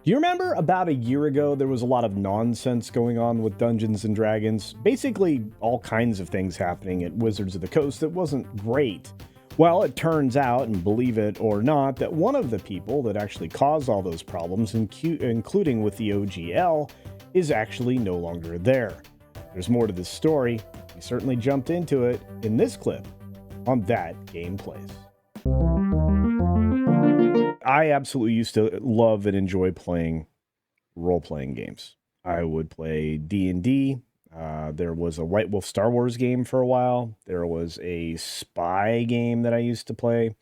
Do you remember about a year ago there was a lot of nonsense going on with Dungeons and Dragons? Basically, all kinds of things happening at Wizards of the Coast that wasn't great. Well, it turns out, and believe it or not, that one of the people that actually caused all those problems, including with the OGL, is actually no longer there. There's more to this story. We certainly jumped into it in this clip on That Game Plays. I absolutely used to love and enjoy playing role-playing games. I would play D&D. There was a White Wolf Star Wars game for a while. There was a spy game that I used to play.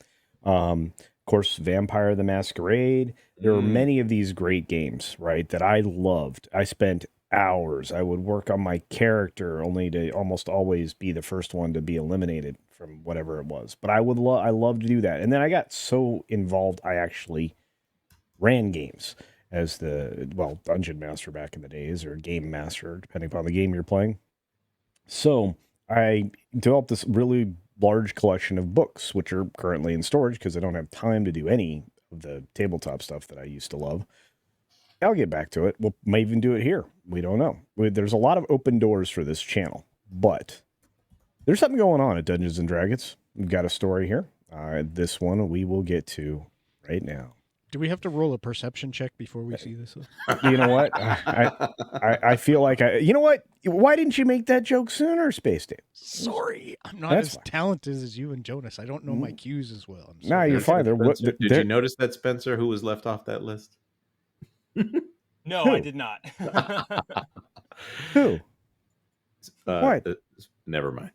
Of course, Vampire the Masquerade. There were many of these great games, right, that I loved. I spent hours. I would work on my character only to almost always be the first one to be eliminated from whatever it was. But I love to do that. And then I got so involved, I actually ran games as dungeon master back in the days, or game master, depending upon the game you're playing. So I developed this really large collection of books, which are currently in storage because I don't have time to do any of the tabletop stuff that I used to love. I'll get back to it. We'll may even do it here. We don't know. There's a lot of open doors for this channel, but there's something going on at Dungeons and Dragons. We've got a story here. This one we will get to right now. Do we have to roll a perception check before we see this? You know what? I feel like you know what? Why didn't you make that joke sooner, Space Dave? Sorry, I'm not as talented as you and Jonas. I don't know my cues as well. No, you're fine. Did you notice that Spencer, who was left off that list? No, Who? I did not. Who? What? Never mind.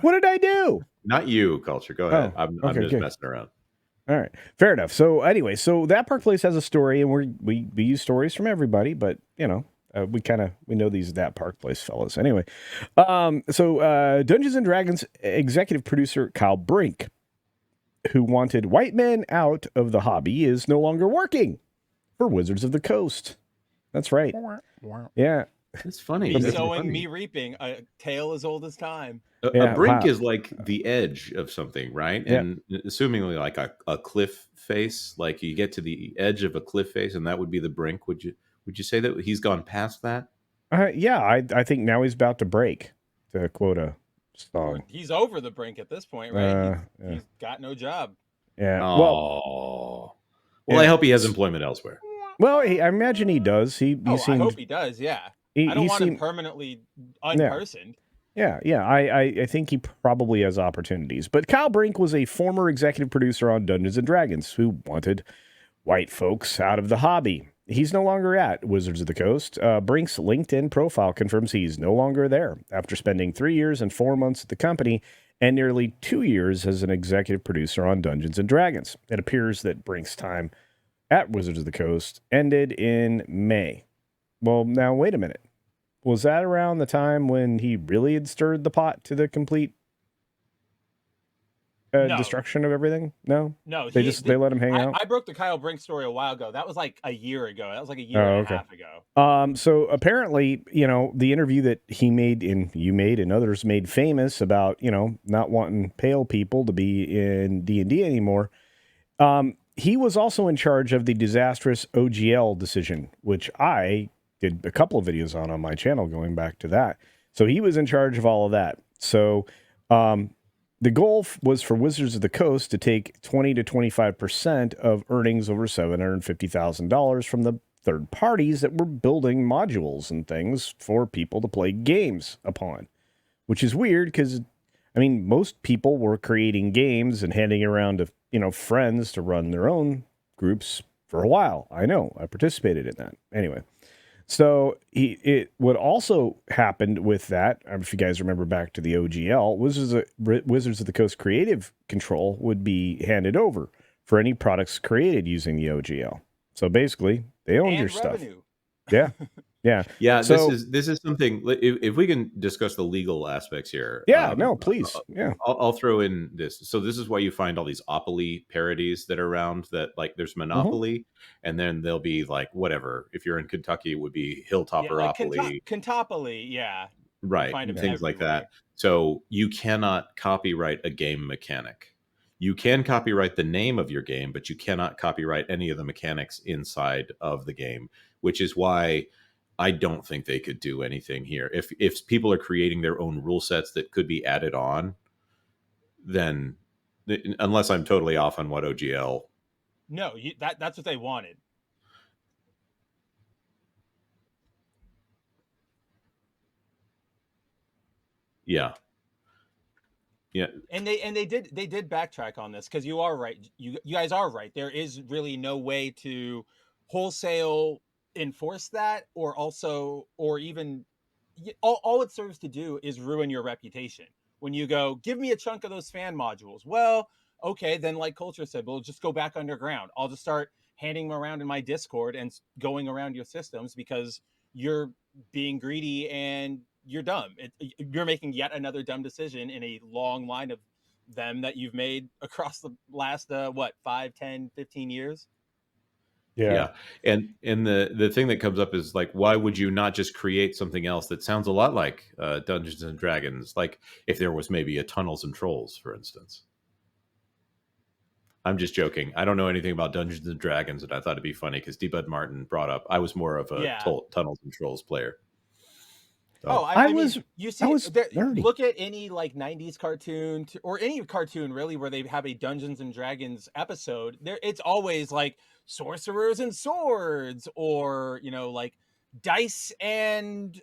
What did I do? Not you, Culture. Go ahead. Oh, I'm okay, just good. messing around. All right, fair enough. So anyway, That Park Place has a story, and we use stories from everybody, but you know, we know these That Park Place fellas. Anyway, Dungeons and Dragons executive producer Kyle Brink, who wanted white men out of the hobby, is no longer working for Wizards of the Coast. That's right. Yeah. It's funny. Me sowing, me reaping. A tale as old as time. A brink is like the edge of something, right? Yeah. And assumingly like a cliff face, like you get to the edge of a cliff face, and that would be the brink. Would you say that he's gone past that? Yeah, I think now he's about to break, to quote a song. He's over the brink at this point, right? He's got no job. Yeah. Well, I hope he has employment elsewhere. Well, I imagine he does. I hope he does. Yeah. I don't want him permanently unpersoned. Yeah. I think he probably has opportunities. But Kyle Brink was a former executive producer on Dungeons and Dragons who wanted white folks out of the hobby. He's no longer at Wizards of the Coast. Brink's LinkedIn profile confirms he's no longer there after spending 3 years and 4 months at the company and nearly 2 years as an executive producer on Dungeons and Dragons. It appears that Brink's time at Wizards of the Coast ended in May. Well, now, wait a minute. Was that around the time when he really had stirred the pot to the complete destruction of everything? No? No. They let him hang out? I broke the Kyle Brink story a while ago. That was like a year ago. That was like a year and a half ago. So apparently, the interview that you made and others made famous about, not wanting pale people to be in D&D anymore. He was also in charge of the disastrous OGL decision, which I did a couple of videos on my channel going back to that. So he was in charge of all of that. So the goal was for Wizards of the Coast to take 20 to 25% of earnings over $750,000 from the third parties that were building modules and things for people to play games upon, which is weird because, most people were creating games and handing around to friends to run their own groups for a while. I know. I participated in that. Anyway, so what also happened with that, if you guys remember back to the OGL, Wizards of the Coast creative control would be handed over for any products created using the OGL. So basically, they owned your revenue. Stuff. Yeah. Yeah. So, this is something. If we can discuss the legal aspects here. Yeah. No, please. Yeah. I'll throw in this. So this is why you find all these opoly parodies that are around. That like there's Monopoly, and then there'll be like whatever. If you're in Kentucky, it would be Hilltoperopoly. Like Kentopoly, yeah. Right. Things like that. So you cannot copyright a game mechanic. You can copyright the name of your game, but you cannot copyright any of the mechanics inside of the game, which is why I don't think they could do anything here. If people are creating their own rule sets that could be added on, then unless I'm totally off on what OGL. No, that's what they wanted. Yeah. Yeah. And they did backtrack on this, because you are right. You guys are right. There is really no way to wholesale enforce that, or even all it serves to do is ruin your reputation. When you go, give me a chunk of those fan modules. Well, okay, then like Culture said, we'll just go back underground. I'll just start handing them around in my Discord and going around your systems because you're being greedy and you're dumb. You're making yet another dumb decision in a long line of them that you've made across the last 5, 10, 15 years. Yeah. And the thing that comes up is like, why would you not just create something else that sounds a lot like Dungeons and Dragons? Like if there was maybe a Tunnels and Trolls, for instance. I'm just joking. I don't know anything about Dungeons and Dragons, and I thought it'd be funny because D. Bud Martin brought up. I was more of a Tunnels and Trolls player. So, I mean, you see, look at any like 90s cartoon or any cartoon really where they have a Dungeons and Dragons episode. It's always like sorcerers and swords, or like dice and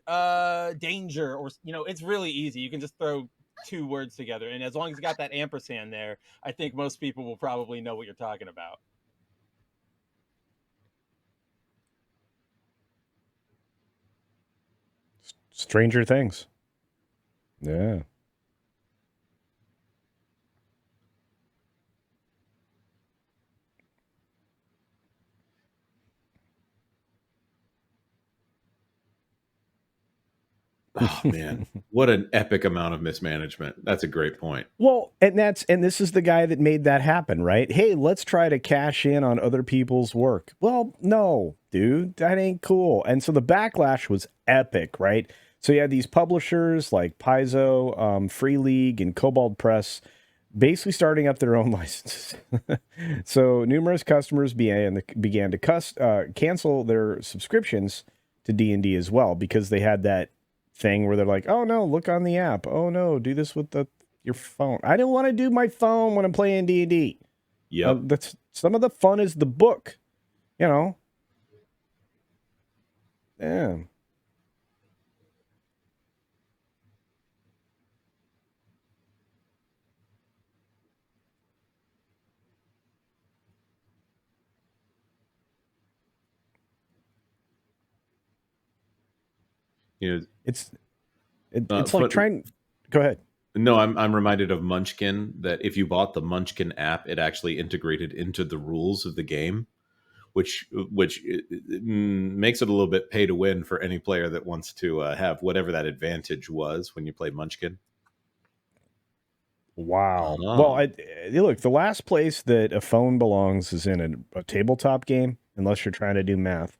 danger, or it's really easy. You can just throw two words together, and as long as you got that ampersand there, I think most people will probably know what you're talking about. Stranger Things. Yeah. Oh man, what an epic amount of mismanagement. That's a great point. Well, and this is the guy that made that happen, right? Hey, let's try to cash in on other people's work. Well, no, dude, that ain't cool. And so the backlash was epic, right? So you had these publishers like Paizo, Free League, and Cobalt Press basically starting up their own licenses. So numerous customers began to cancel their subscriptions to D&D as well, because they had that thing where they're like, oh no, look on the app. Oh no, do this with your phone. I don't want to do my phone when I'm playing D&D. Yeah, that's some of the fun is the book, Yeah. It's like trying. Go ahead. No, I'm reminded of Munchkin, that if you bought the Munchkin app, it actually integrated into the rules of the game, which makes it a little bit pay to win for any player that wants to have whatever that advantage was when you play Munchkin. Wow. Well, look, the last place that a phone belongs is in a tabletop game, unless you're trying to do math,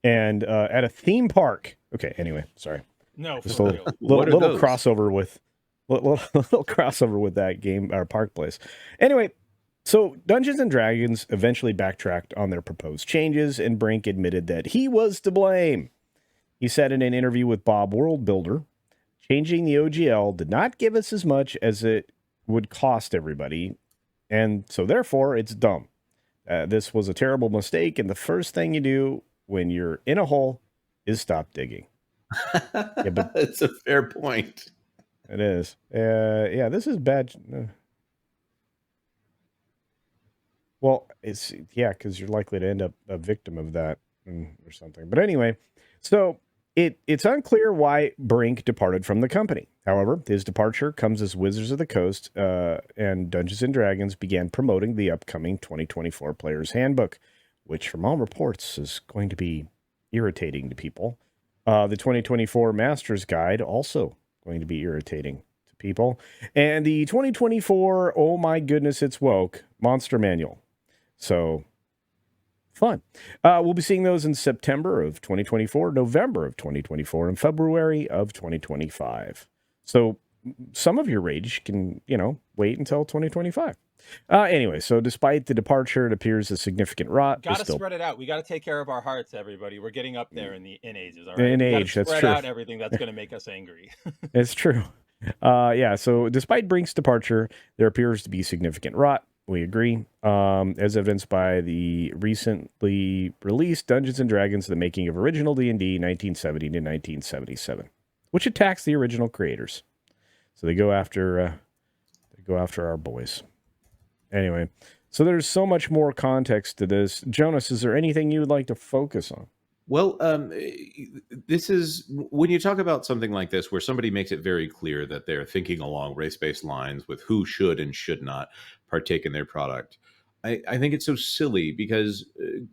and at a theme park. Okay. Anyway, sorry. No, just a little crossover with little crossover with that game or park place. Anyway, so Dungeons and Dragons eventually backtracked on their proposed changes, and Brink admitted that he was to blame. He said in an interview with Bob Worldbuilder, changing the OGL did not give us as much as it would cost everybody, and so therefore it's dumb. This was a terrible mistake, and the first thing you do when you're in a hole is stop digging. Yeah, but it's a fair point. It is. Yeah, this is bad. Well, it's because you're likely to end up a victim of that or something. But anyway, so it's unclear why Brink departed from the company. However, his departure comes as Wizards of the Coast and Dungeons and Dragons began promoting the upcoming 2024 Player's Handbook, which from all reports is going to be irritating to people. The 2024 Master's Guide also going to be irritating to people. And the 2024, oh my goodness, it's woke, Monster Manual. So, fun. We'll be seeing those in September of 2024, November of 2024, and February of 2025. So, some of your rage can, wait until 2025. Anyway, so despite the departure, it appears a significant rot. Got to spread it out. We got to take care of our hearts, everybody. We're getting up there in ages, all right? In We got to age, that's spread true. out everything that's going to make us angry. It's true. Yeah, so despite Brink's departure, there appears to be significant rot. We agree. As evidenced by the recently released Dungeons & Dragons, The Making of Original D&D 1970 to 1977, which attacks the original creators. So they go after our boys. Anyway, so there's so much more context to this. Jonas, is there anything you would like to focus on? Well, this is when you talk about something like this, where somebody makes it very clear that they're thinking along race-based lines with who should and should not partake in their product. I think it's so silly because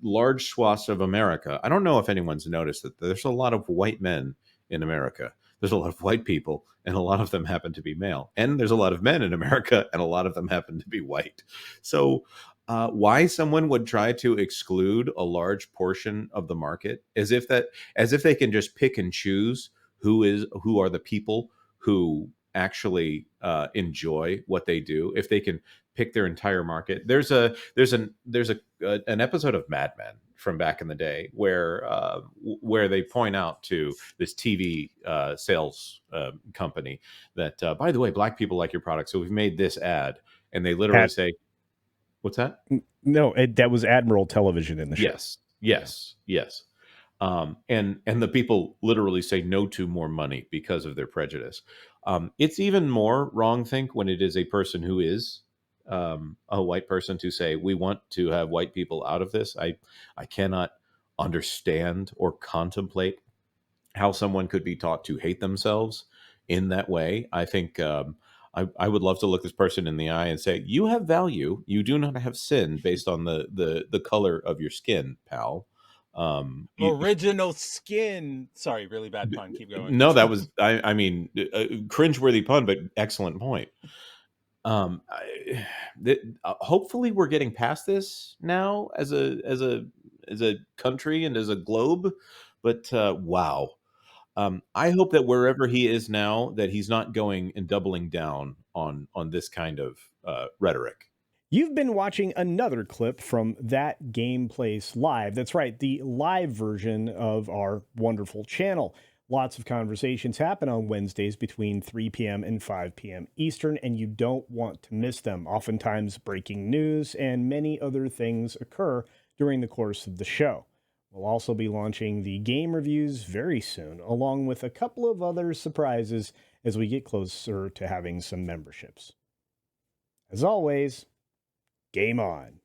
large swaths of America, I don't know if anyone's noticed that there's a lot of white men in America. There's a lot of white people, and a lot of them happen to be male. And there's a lot of men in America, and a lot of them happen to be white. So why someone would try to exclude a large portion of the market, as if they can just pick and choose who are the people who actually enjoy what they do, if they can pick their entire market. There's an episode of Mad Men from back in the day where they point out to this TV sales company that by the way, black people like your product, so we've made this ad, and they literally say, what's that? No, that was Admiral Television in the show. Yes. And the people literally say no to more money because of their prejudice. It's even more wrong, think, when it is a person who is a white person to say, we want to have white people out of this. I cannot understand or contemplate how someone could be taught to hate themselves in that way. I think I would love to look this person in the eye and say, you have value. You do not have sin based on the color of your skin, pal. Original skin. Sorry, really bad pun. Keep going. No, that was, I mean, cringeworthy pun, but excellent point. Hopefully we're getting past this now as a country and as a globe, but wow. I hope that wherever he is now, that he's not going and doubling down on this kind of rhetoric. You've been watching another clip from That Game Place Live. That's right, the live version of our wonderful channel. Lots of conversations happen on Wednesdays between 3 p.m. and 5 p.m. Eastern, and you don't want to miss them. Oftentimes, breaking news and many other things occur during the course of the show. We'll also be launching the game reviews very soon, along with a couple of other surprises as we get closer to having some memberships. As always, game on.